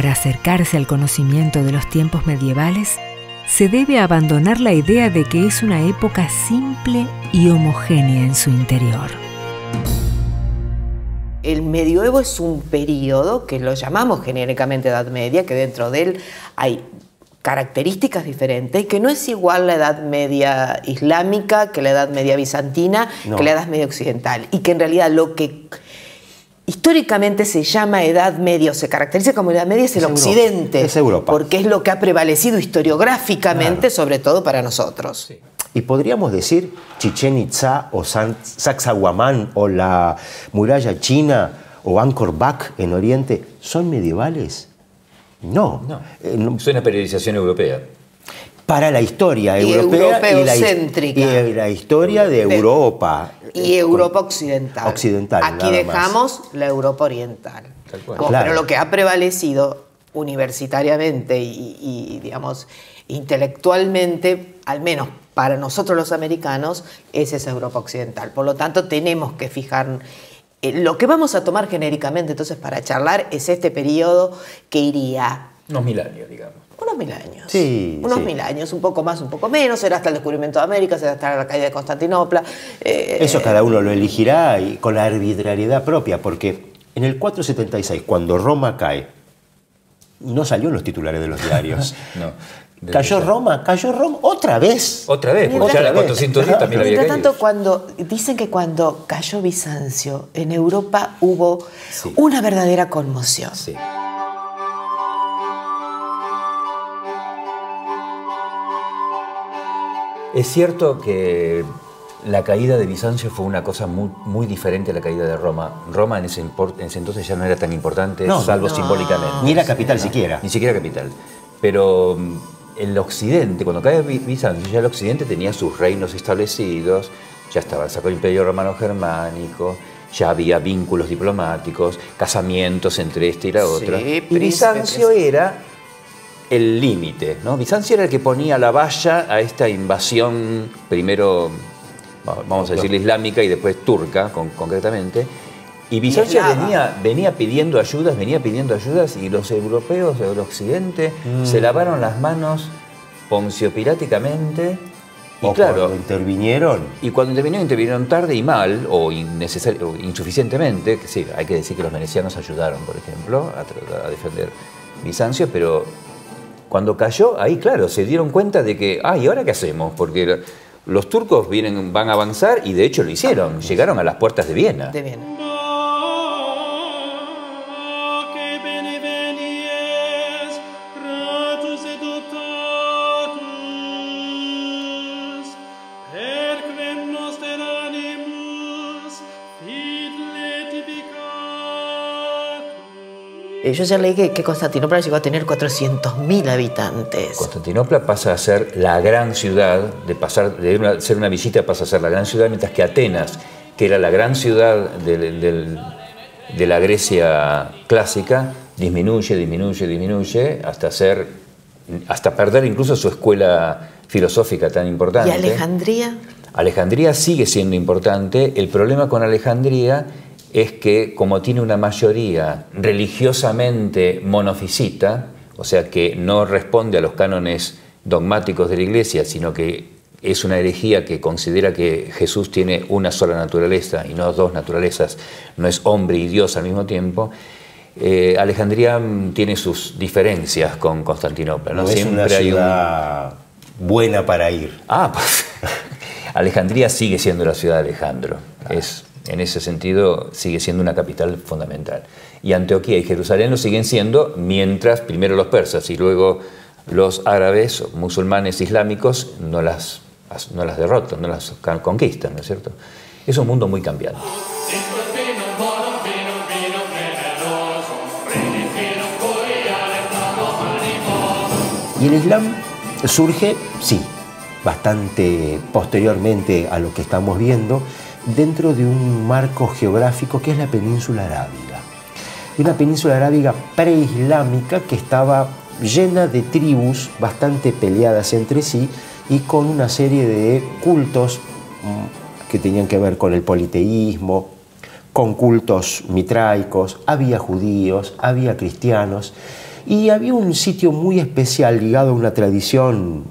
para acercarse al conocimiento de los tiempos medievales, se debe abandonar la idea de que es una época simple y homogénea en su interior. El medioevo es un periodo que lo llamamos genéricamente Edad Media, que dentro de él hay características diferentes, que no es igual la Edad Media islámica que la Edad Media bizantina, que la Edad Media occidental, y que en realidad lo que históricamente se llama Edad Media o se caracteriza como Edad Media es el Occidente, es Europa, porque es lo que ha prevalecido historiográficamente, sobre todo para nosotros. Sí. Y podríamos decir Chichén Itzá o Sacsayhuamán o la muralla china o Angkor Wat en Oriente, ¿son medievales? No. Es una periodización europea. Para la historia europea y la historia de Europa. Y Europa occidental. Aquí dejamos la Europa oriental. Claro. Pero lo que ha prevalecido universitariamente y digamos, intelectualmente, al menos para nosotros los americanos, es esa Europa occidental. Por lo tanto, tenemos que fijar. Lo que vamos a tomar genéricamente entonces para charlar es este periodo que iría... Unos 1000 años, digamos. Unos 1000 años. Sí. Unos 1000 años, un poco más, un poco menos. Será hasta el descubrimiento de América, será hasta la caída de Constantinopla. Eso cada uno lo elegirá y con la arbitrariedad propia, porque en el 476, cuando Roma cae, no salió en los titulares de los diarios. No. Cayó Roma otra vez. Otra vez, porque ya en 410 también había caído. Mientras tanto, dicen que cuando cayó Bizancio, en Europa hubo una verdadera conmoción. Sí. Es cierto que la caída de Bizancio fue una cosa muy diferente a la caída de Roma. Roma en ese entonces ya no era tan importante, salvo simbólicamente. Ni era capital siquiera. Ni siquiera capital. Pero el occidente, cuando cae Bizancio, ya el occidente tenía sus reinos establecidos, ya estaba, sacó el Imperio Romano Germánico, ya había vínculos diplomáticos, casamientos entre este y la otra. Sí, y Bizancio era el límite, ¿no? Bizancio era el que ponía la valla a esta invasión, primero, vamos a decir, islámica y después turca, concretamente. Y Bizancio venía pidiendo ayudas y los europeos del occidente se lavaron las manos poncio-piláticamente. Y claro, cuando intervinieron. Y cuando intervinieron tarde y mal, o insuficientemente, que sí, hay que decir que los venecianos ayudaron, por ejemplo, a defender Bizancio, pero cuando cayó, ahí claro, se dieron cuenta de que, ¿y ahora qué hacemos? Porque los turcos van a avanzar y de hecho lo hicieron, llegaron a las puertas de Viena. Yo ya leí que Constantinopla llegó a tener 400.000 habitantes. Constantinopla pasa a ser la gran ciudad, de ser una visita pasa a ser la gran ciudad, mientras que Atenas, que era la gran ciudad de la Grecia clásica, disminuye hasta perder incluso su escuela filosófica tan importante. ¿Y Alejandría? Alejandría sigue siendo importante. El problema con Alejandría es que, como tiene una mayoría religiosamente monofisita, o sea que no responde a los cánones dogmáticos de la Iglesia, sino que es una herejía que considera que Jesús tiene una sola naturaleza y no dos naturalezas, no es hombre y Dios al mismo tiempo, Alejandría tiene sus diferencias con Constantinopla. No es una ciudad buena para ir. Pues Alejandría sigue siendo la ciudad de Alejandro. En ese sentido, sigue siendo una capital fundamental. Y Antioquía y Jerusalén lo siguen siendo, mientras primero los persas y luego los árabes, musulmanes islámicos, no las derrotan, no las conquistan, ¿no es cierto? Es un mundo muy cambiante. Y el Islam surge, sí, bastante posteriormente a lo que estamos viendo, dentro de un marco geográfico que es la península arábiga. Una península arábiga preislámica que estaba llena de tribus bastante peleadas entre sí y con una serie de cultos que tenían que ver con el politeísmo, con cultos mitraicos, había judíos, había cristianos, Y había un sitio muy especial ligado a una tradición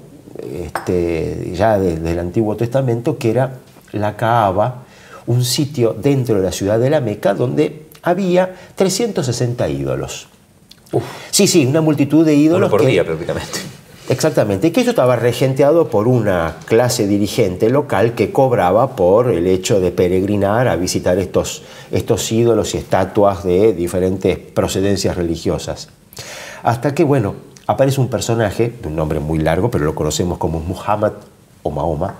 ya desde el Antiguo Testamento, que era la Kaaba, un sitio dentro de la ciudad de la Meca donde había 360 ídolos. Sí, una multitud de ídolos. Uno por día prácticamente. Exactamente, y que eso estaba regenteado por una clase dirigente local que cobraba por el hecho de peregrinar a visitar estos ídolos y estatuas de diferentes procedencias religiosas. Hasta que, bueno, aparece un personaje, de un nombre muy largo, pero lo conocemos como Muhammad o Mahoma,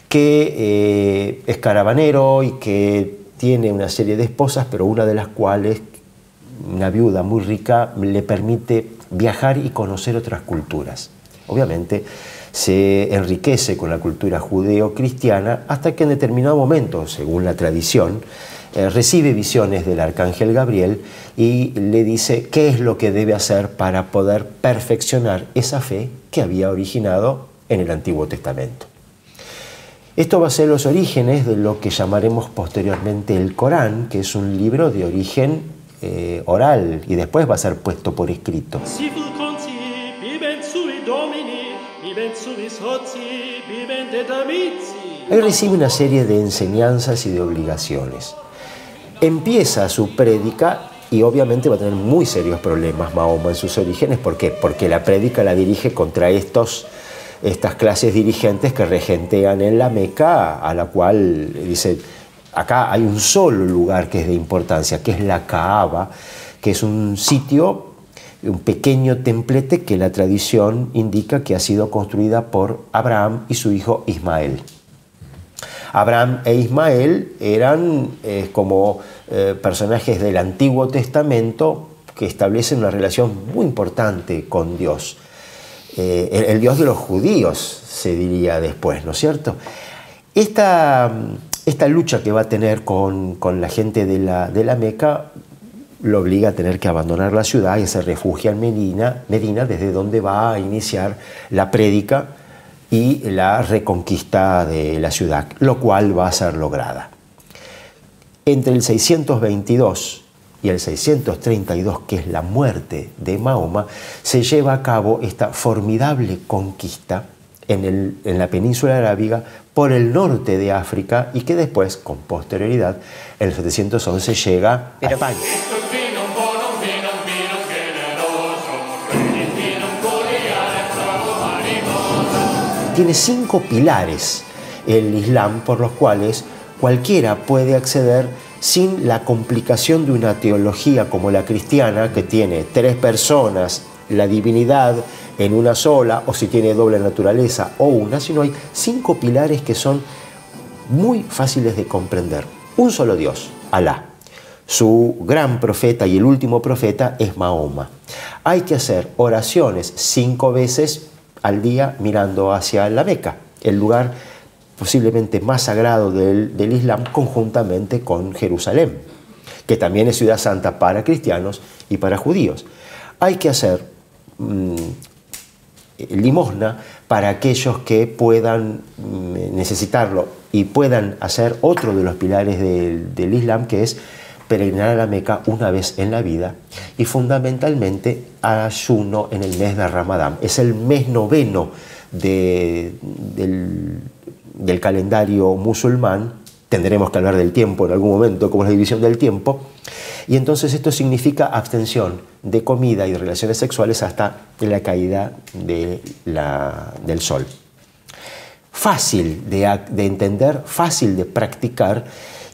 que es caravanero y que tiene una serie de esposas, pero una de las cuales, una viuda muy rica, le permite viajar y conocer otras culturas. Obviamente se enriquece con la cultura judeo-cristiana hasta que en determinado momento, según la tradición, recibe visiones del arcángel Gabriel y le dice qué es lo que debe hacer para poder perfeccionar esa fe que había originado en el Antiguo Testamento. Esto va a ser los orígenes de lo que llamaremos posteriormente el Corán, que es un libro de origen oral y después va a ser puesto por escrito. Él recibe una serie de enseñanzas y de obligaciones. Empieza su prédica y obviamente va a tener muy serios problemas Mahoma en sus orígenes. ¿Por qué? Porque la prédica la dirige contra estas clases dirigentes que regentean en la Meca, a la cual dice, acá hay un solo lugar que es de importancia, que es la Kaaba, que es un sitio, un pequeño templete que la tradición indica que ha sido construida por Abraham y su hijo Ismael. Abraham e Ismael eran personajes del Antiguo Testamento que establecen una relación muy importante con Dios. El Dios de los judíos, se diría después, ¿no es cierto? Esta lucha que va a tener con la gente de la Meca lo obliga a tener que abandonar la ciudad y se refugia en Medina, desde donde va a iniciar la prédica y la reconquista de la ciudad, lo cual va a ser lograda. Entre el 622 y el 632, que es la muerte de Mahoma, se lleva a cabo esta formidable conquista en la península arábiga por el norte de África y que después, con posterioridad, en el 711 llega a España. Tiene 5 pilares el Islam por los cuales cualquiera puede acceder sin la complicación de una teología como la cristiana, que tiene 3 personas, la divinidad en una sola, o si tiene doble naturaleza o una, sino hay 5 pilares que son muy fáciles de comprender. Un solo Dios, Alá. Su gran profeta y el último profeta es Mahoma. Hay que hacer oraciones 5 veces al día mirando hacia la Meca, el lugar posiblemente más sagrado del Islam, conjuntamente con Jerusalén, que también es ciudad santa para cristianos y para judíos. Hay que hacer limosna para aquellos que puedan necesitarlo y puedan hacer otro de los pilares del Islam, que es peregrinar a la Meca una vez en la vida, y fundamentalmente ayuno en el mes de Ramadán. Es el mes noveno del calendario musulmán. Tendremos que hablar del tiempo en algún momento, como es la división del tiempo, y entonces esto significa abstención de comida y de relaciones sexuales hasta la caída del sol. Fácil de entender, fácil de practicar,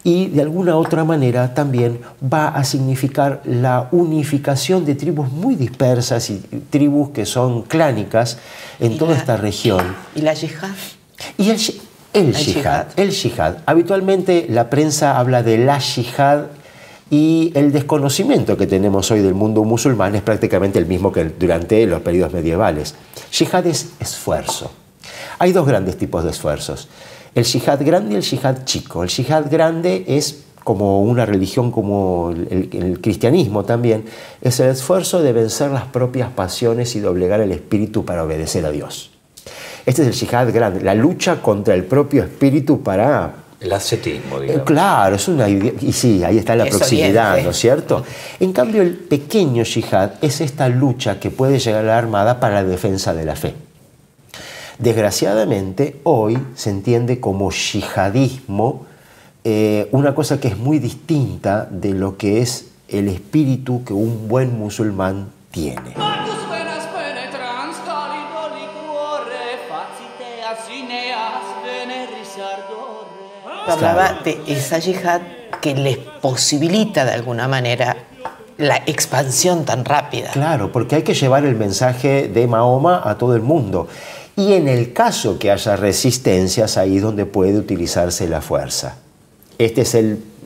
y de alguna otra manera también va a significar la unificación de tribus muy dispersas y tribus que son clánicas en toda esta región. ¿Y la yihad? Y el yihad. Habitualmente la prensa habla de la yihad y el desconocimiento que tenemos hoy del mundo musulmán es prácticamente el mismo que durante los periodos medievales. Yihad es esfuerzo. Hay 2 grandes tipos de esfuerzos. El yihad grande y el yihad chico. El yihad grande es como una religión, como el cristianismo también, es el esfuerzo de vencer las propias pasiones y doblegar el espíritu para obedecer a Dios. Este es el yihad grande, la lucha contra el propio espíritu para El ascetismo, digamos. Claro, es una idea, y sí, ahí está la proximidad, ¿no es cierto? En cambio, el pequeño yihad es esta lucha que puede llegar a la armada para la defensa de la fe. Desgraciadamente, hoy se entiende como yihadismo una cosa que es muy distinta de lo que es el espíritu que un buen musulmán tiene. Hablaba de esa yihad que les posibilita de alguna manera la expansión tan rápida. Claro, porque hay que llevar el mensaje de Mahoma a todo el mundo. Y en el caso que haya resistencias, ahí es donde puede utilizarse la fuerza. Esta es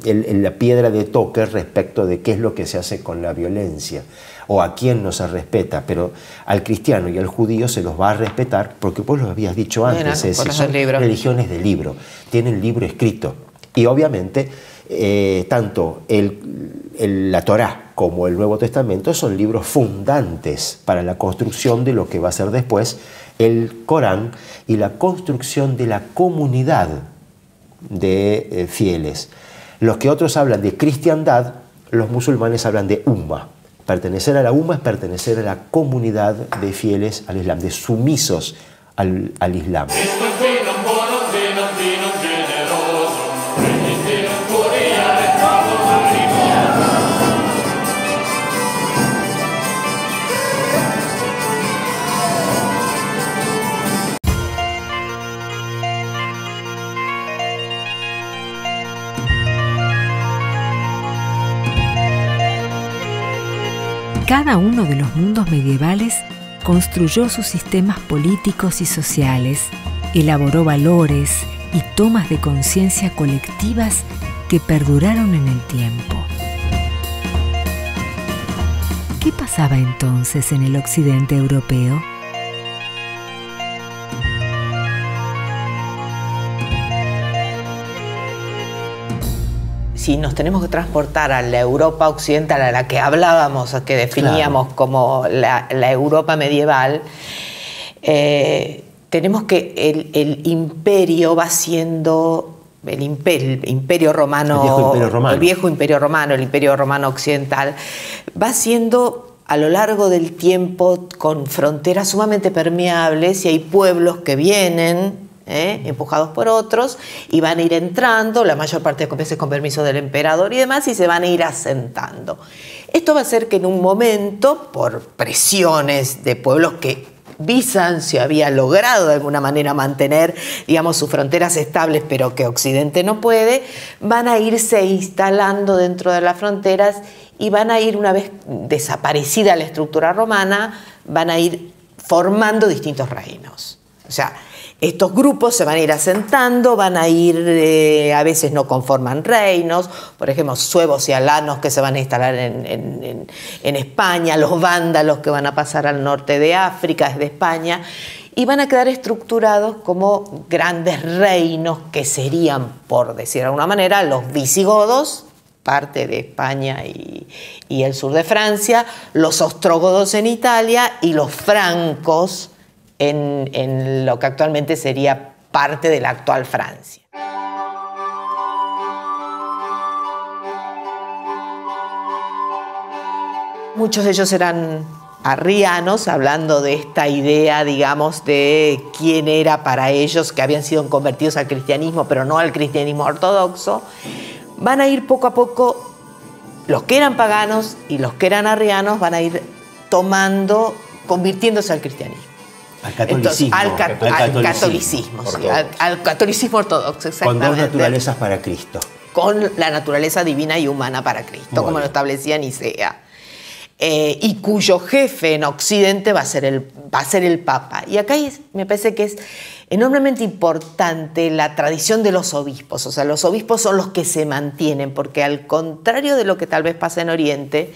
la piedra de toque respecto de qué es lo que se hace con la violencia o a quién no se respeta, pero al cristiano y al judío se los va a respetar porque vos lo habías dicho antes, son religiones de libro, tienen libro escrito y obviamente tanto la Torá como el Nuevo Testamento son libros fundantes para la construcción de lo que va a ser después el Corán y la construcción de la comunidad de fieles. Los que otros hablan de cristiandad, los musulmanes hablan de umma. Pertenecer a la umma es pertenecer a la comunidad de fieles al Islam, de sumisos al Islam. Cada uno de los mundos medievales construyó sus sistemas políticos y sociales, elaboró valores y tomas de conciencia colectivas que perduraron en el tiempo. ¿Qué pasaba entonces en el occidente europeo? Si nos tenemos que transportar a la Europa occidental, a la que hablábamos, que definíamos como la Europa medieval, tenemos que el imperio va siendo el imperio romano, el viejo imperio romano, el imperio romano occidental, va siendo a lo largo del tiempo con fronteras sumamente permeables y hay pueblos que vienen empujados por otros y van a ir entrando, la mayor parte de las veces con permiso del emperador y demás, y se van a ir asentando. Esto va a hacer que en un momento, por presiones de pueblos que Bizancio había logrado de alguna manera mantener, digamos, sus fronteras estables, pero que Occidente no puede, van a irse instalando dentro de las fronteras y van a ir, una vez desaparecida la estructura romana, van a ir formando distintos reinos. O sea, estos grupos se van a ir asentando, van a ir, a veces no conforman reinos, por ejemplo, suevos y alanos que se van a instalar en España, los vándalos que van a pasar al norte de África, desde España, y van a quedar estructurados como grandes reinos que serían, por decir de alguna manera, los visigodos, parte de España y el sur de Francia, los ostrogodos en Italia y los francos en lo que actualmente sería parte de la actual Francia. Muchos de ellos eran arrianos, hablando de esta idea, digamos, de quién era para ellos, que habían sido convertidos al cristianismo, pero no al cristianismo ortodoxo. Van a ir poco a poco, los que eran paganos y los que eran arrianos van a ir convirtiéndose al cristianismo. Al catolicismo. Al catolicismo ortodoxo, exactamente. Con dos naturalezas para Cristo. Con la naturaleza divina y humana para Cristo, como lo establecía Nicea. Y cuyo jefe en Occidente va a ser el Papa. Y acá me parece que es enormemente importante la tradición de los obispos. O sea, los obispos son los que se mantienen, porque al contrario de lo que tal vez pasa en Oriente,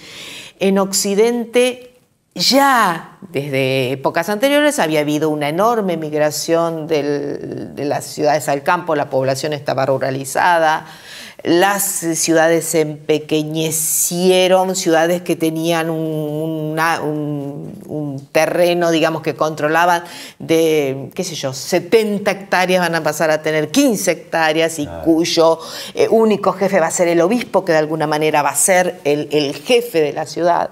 en Occidente ya desde épocas anteriores había habido una enorme migración de las ciudades al campo, la población estaba ruralizada, las ciudades se empequeñecieron, ciudades que tenían un terreno, digamos, que controlaban de, qué sé yo, 70 hectáreas van a pasar a tener 15 hectáreas y cuyo único jefe va a ser el obispo, que de alguna manera va a ser el jefe de la ciudad.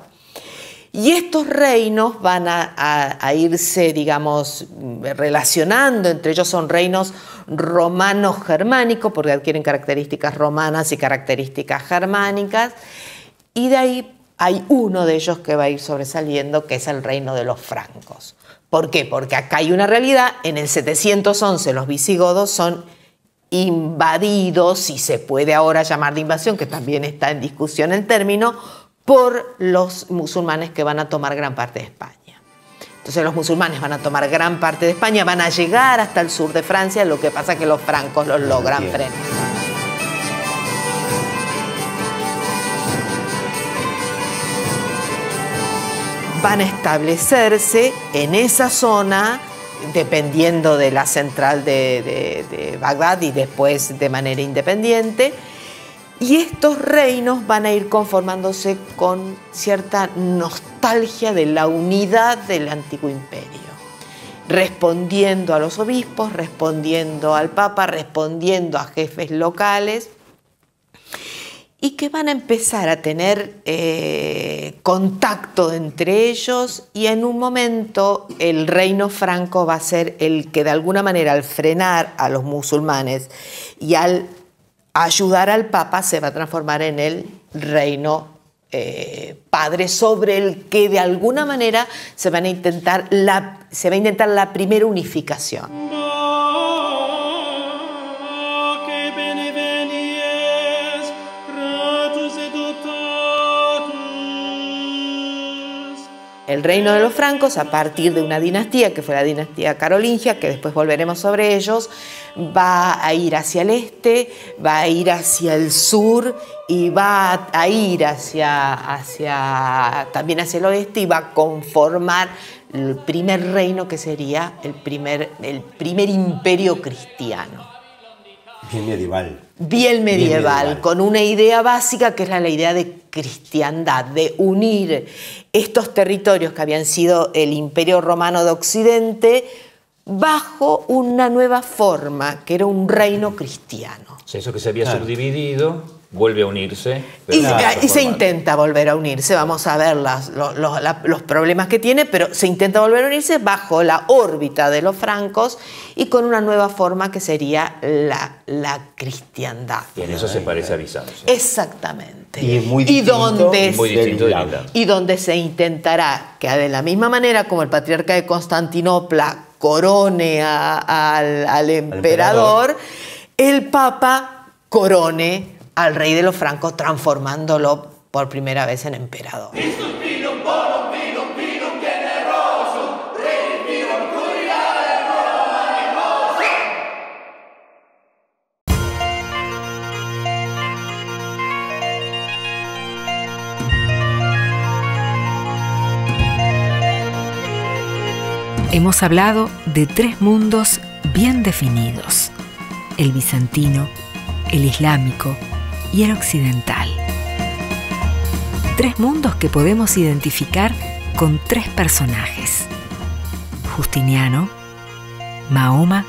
Y estos reinos van a irse, digamos, relacionando, entre ellos son reinos romanos-germánicos, porque adquieren características romanas y características germánicas, y de ahí hay uno de ellos que va a ir sobresaliendo, que es el reino de los francos. ¿Por qué? Porque acá hay una realidad, en el 711 los visigodos son invadidos, si se puede ahora llamar de invasión, que también está en discusión el término, por los musulmanes que van a tomar gran parte de España. Entonces los musulmanes van a tomar gran parte de España, van a llegar hasta el sur de Francia, lo que pasa es que los francos los logran frenar. Van a establecerse en esa zona, dependiendo de la central de Bagdad y después de manera independiente. Y estos reinos van a ir conformándose con cierta nostalgia de la unidad del antiguo imperio, respondiendo a los obispos, respondiendo al papa, respondiendo a jefes locales, y que van a empezar a tener contacto entre ellos, y en un momento el reino franco va a ser el que de alguna manera, al frenar a los musulmanes y al ayudar al Papa, se va a transformar en el reino padre, sobre el que de alguna manera se va a intentar la primera unificación. El reino de los francos, a partir de una dinastía, que fue la dinastía carolingia, que después volveremos sobre ellos, va a ir hacia el este, va a ir hacia el sur y va a ir también hacia el oeste, y va a conformar el primer reino, que sería el primer imperio cristiano. Bien medieval. Bien medieval, con una idea básica que es la idea de cristiandad, de unir estos territorios que habían sido el Imperio Romano de Occidente bajo una nueva forma, que era un reino cristiano. O sea, eso que se había subdividido vuelve a unirse. Y se intenta volver a unirse, vamos a ver los problemas que tiene, pero se intenta volver a unirse bajo la órbita de los francos y con una nueva forma que sería la cristiandad. Y en eso se parece a Bizancio. Exactamente. Y es muy distinto, y donde se intentará que de la misma manera como el patriarca de Constantinopla corone al emperador, el Papa corone al rey de los francos, transformándolo por primera vez en emperador. Hemos hablado de tres mundos bien definidos: el bizantino, el islámico y el occidental. Tres mundos que podemos identificar con tres personajes: Justiniano, Mahoma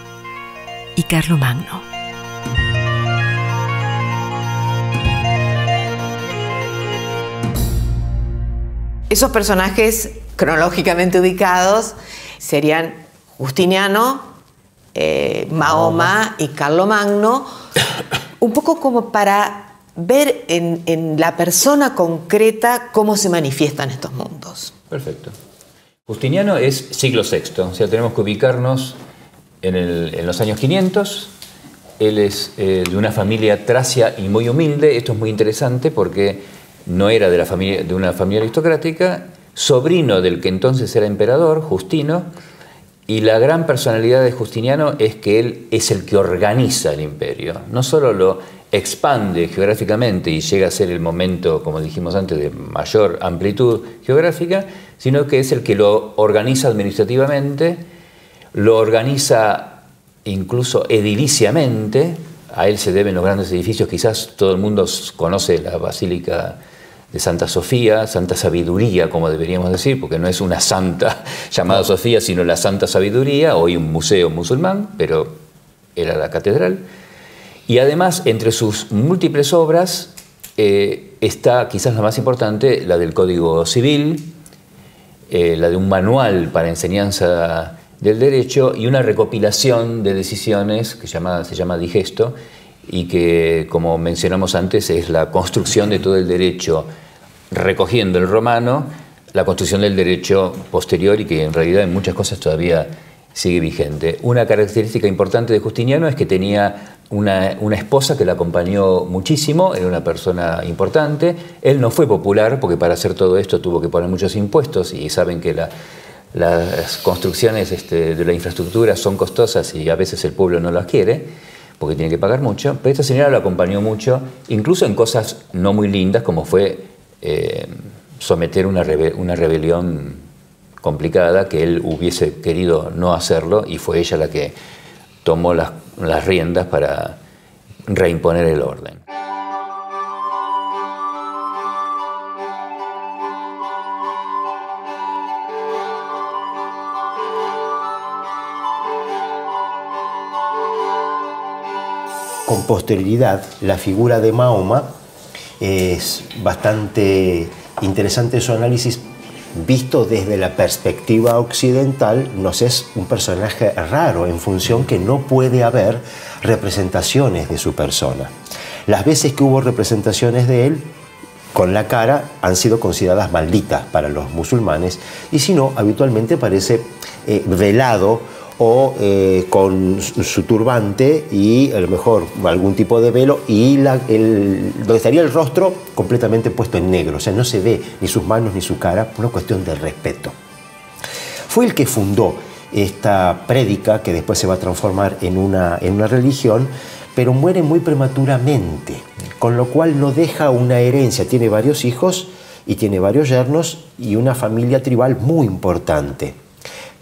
y Carlomagno. Esos personajes cronológicamente ubicados serían Justiniano, Mahoma y Carlomagno, un poco como para ver en la persona concreta cómo se manifiestan estos mundos. Perfecto. Justiniano es siglo VI, o sea, tenemos que ubicarnos en los años 500. Él es de una familia tracia y muy humilde. Esto es muy interesante porque no era de una familia aristocrática, sobrino del que entonces era emperador, Justino, y la gran personalidad de Justiniano es que él es el que organiza el imperio. No solo lo expande geográficamente y llega a ser el momento, como dijimos antes, de mayor amplitud geográfica, sino que es el que lo organiza administrativamente, lo organiza incluso ediliciamente. a él se deben los grandes edificios. Quizás todo el mundo conoce la Basílica de Santa Sofía, Santa Sabiduría, como deberíamos decir, porque no es una santa llamada Sofía, sino la Santa Sabiduría, hoy un museo musulmán, pero era la catedral. Y además, entre sus múltiples obras, está quizás la más importante, la del Código Civil, la de un manual para enseñanza del derecho y una recopilación de decisiones que se llama Digesto, y que, como mencionamos antes, es la construcción de todo el derecho, recogiendo el romano, la construcción del derecho posterior, y que en realidad en muchas cosas todavía sigue vigente. Una característica importante de Justiniano es que tenía una esposa que la acompañó muchísimo, era una persona importante. Él no fue popular porque para hacer todo esto tuvo que poner muchos impuestos, y saben que las construcciones de la infraestructura son costosas y a veces el pueblo no las quiere porque tiene que pagar mucho, pero esta señora lo acompañó mucho, incluso en cosas no muy lindas, como fue someter una rebelión complicada, que él hubiese querido no hacerlo, y fue ella la que tomó las riendas para reimponer el orden. Con posterioridad, la figura de Mahoma es bastante interesante su análisis. Visto desde la perspectiva occidental, nos es un personaje raro en función que no puede haber representaciones de su persona. Las veces que hubo representaciones de él con la cara han sido consideradas malditas para los musulmanes, y si no, habitualmente parece velado o con su turbante y a lo mejor algún tipo de velo, y donde estaría el rostro completamente puesto en negro, o sea, no se ve ni sus manos ni su cara, por una cuestión de respeto. Fue el que fundó esta prédica que después se va a transformar en una religión, pero muere muy prematuramente, con lo cual no deja una herencia. Tiene varios hijos y tiene varios yernos y una familia tribal muy importante.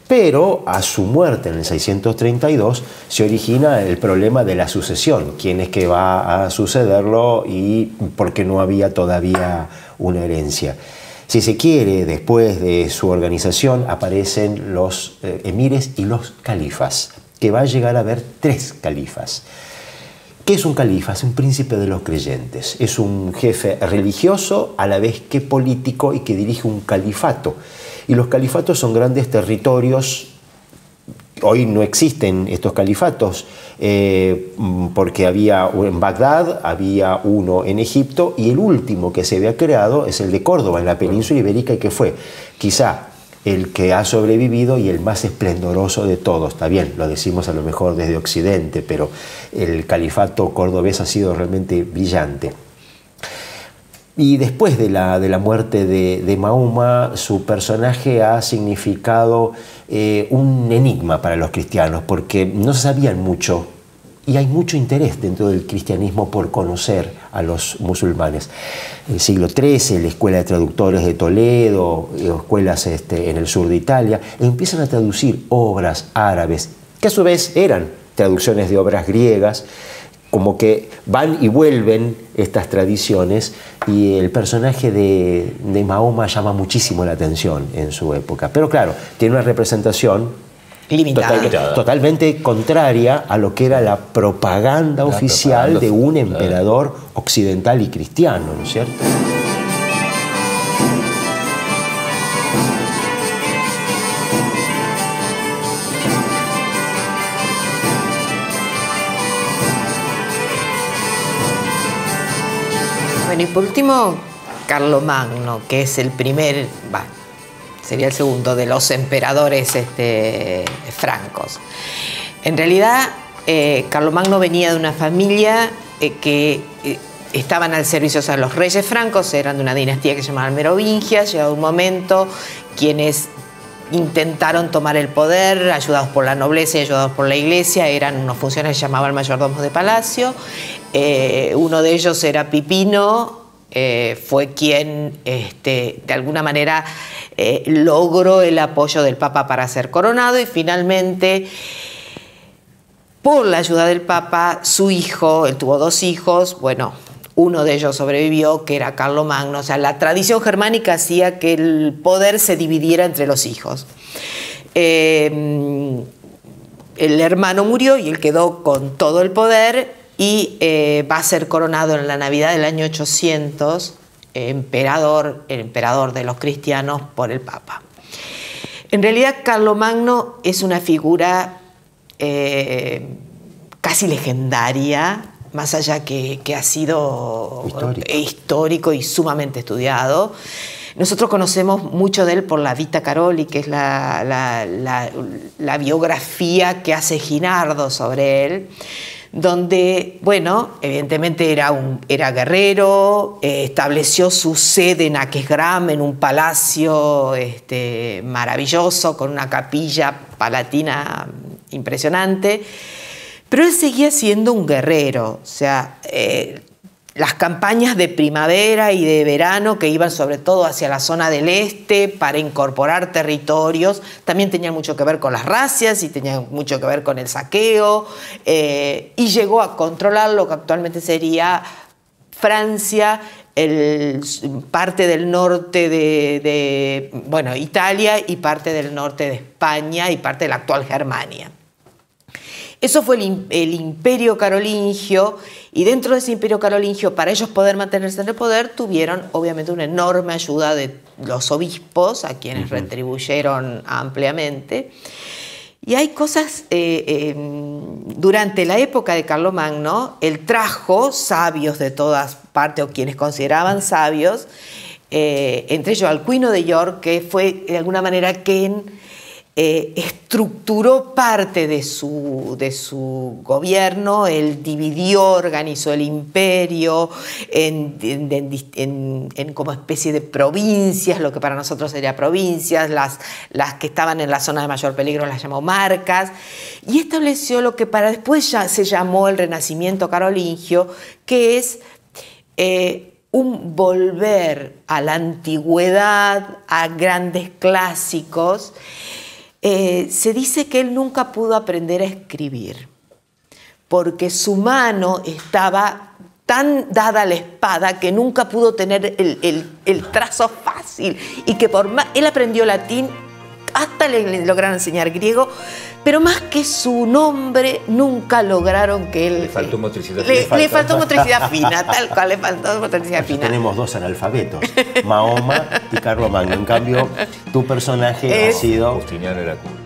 Pero a su muerte en el 632 se origina el problema de la sucesión, quién es que va a sucederlo, y porque no había todavía una herencia. Si se quiere, después de su organización aparecen los emires y los califas, que va a llegar a haber 3 califas. ¿Qué es un califa? Es un príncipe de los creyentes, es un jefe religioso a la vez que político y que dirige un califato. Y los califatos son grandes territorios. Hoy no existen estos califatos porque había en Bagdad, había uno en Egipto, y el último que se había creado es el de Córdoba, en la península ibérica, y que fue quizá el que ha sobrevivido y el más esplendoroso de todos. Está bien, lo decimos a lo mejor desde Occidente, pero el califato cordobés ha sido realmente brillante. Y después de la muerte de Mahoma, su personaje ha significado un enigma para los cristianos, porque no sabían mucho, y hay mucho interés dentro del cristianismo por conocer a los musulmanes. En el siglo XIII, la Escuela de Traductores de Toledo, escuelas en el sur de Italia, empiezan a traducir obras árabes, que a su vez eran traducciones de obras griegas, como que van y vuelven estas tradiciones, y el personaje de Mahoma llama muchísimo la atención en su época. Pero claro, tiene una representación totalmente contraria a lo que era la propaganda oficial de un emperador occidental y cristiano, ¿no es cierto? Bueno, y por último, Carlomagno, que es el primer, sería el segundo de los emperadores francos. En realidad, Carlomagno venía de una familia que estaban al servicio, o sea, los reyes francos eran de una dinastía que se llamaba Merovingias. Llegado un momento, quienes intentaron tomar el poder, ayudados por la nobleza y ayudados por la iglesia, eran unos funcionarios que se llamaban mayordomos de palacio. Uno de ellos era Pipino, fue quien de alguna manera logró el apoyo del Papa para ser coronado, y finalmente por la ayuda del Papa, su hijo, él tuvo 2 hijos, bueno, uno de ellos sobrevivió, que era Carlomagno. O sea, la tradición germánica hacía que el poder se dividiera entre los hijos. El hermano murió y él quedó con todo el poder y va a ser coronado en la Navidad del año 800, el emperador de los cristianos por el Papa. En realidad, Carlomagno es una figura casi legendaria, más allá que ha sido histórico y sumamente estudiado. Nosotros conocemos mucho de él por la Vita Caroli, que es la biografía que hace Ginardo sobre él, donde, bueno, evidentemente era guerrero, estableció su sede en Aquisgrán, en un palacio maravilloso, con una capilla palatina impresionante, pero él seguía siendo un guerrero. O sea, las campañas de primavera y de verano que iban sobre todo hacia la zona del este para incorporar territorios, también tenían mucho que ver con las racias y tenían mucho que ver con el saqueo, y llegó a controlar lo que actualmente sería Francia, parte del norte de Italia y parte del norte de España y parte de la actual Germania. Eso fue el imperio carolingio, y dentro de ese imperio carolingio, para ellos poder mantenerse en el poder, tuvieron obviamente una enorme ayuda de los obispos, a quienes retribuyeron ampliamente. Y hay cosas, durante la época de Carlomagno, él trajo sabios de todas partes, o quienes consideraban sabios, entre ellos Alcuino de York, que fue de alguna manera quien estructuró parte de su gobierno. Él dividió, organizó el imperio en como especie de provincias, lo que para nosotros sería provincias, las que estaban en la zona de mayor peligro las llamó marcas, y estableció lo que para después ya se llamó el Renacimiento carolingio, que es un volver a la antigüedad, a grandes clásicos. Se dice que él nunca pudo aprender a escribir porque su mano estaba tan dada a la espada que nunca pudo tener el trazo fácil, y que él aprendió latín, hasta le lograron enseñar griego, pero más que su nombre nunca lograron que él... Le faltó motricidad. Le faltó motricidad fina, tal cual, le faltó motricidad fina. Tenemos 2 analfabetos, Mahoma y Carlomagno. En cambio, tu personaje ha sido... Justiniano era culto.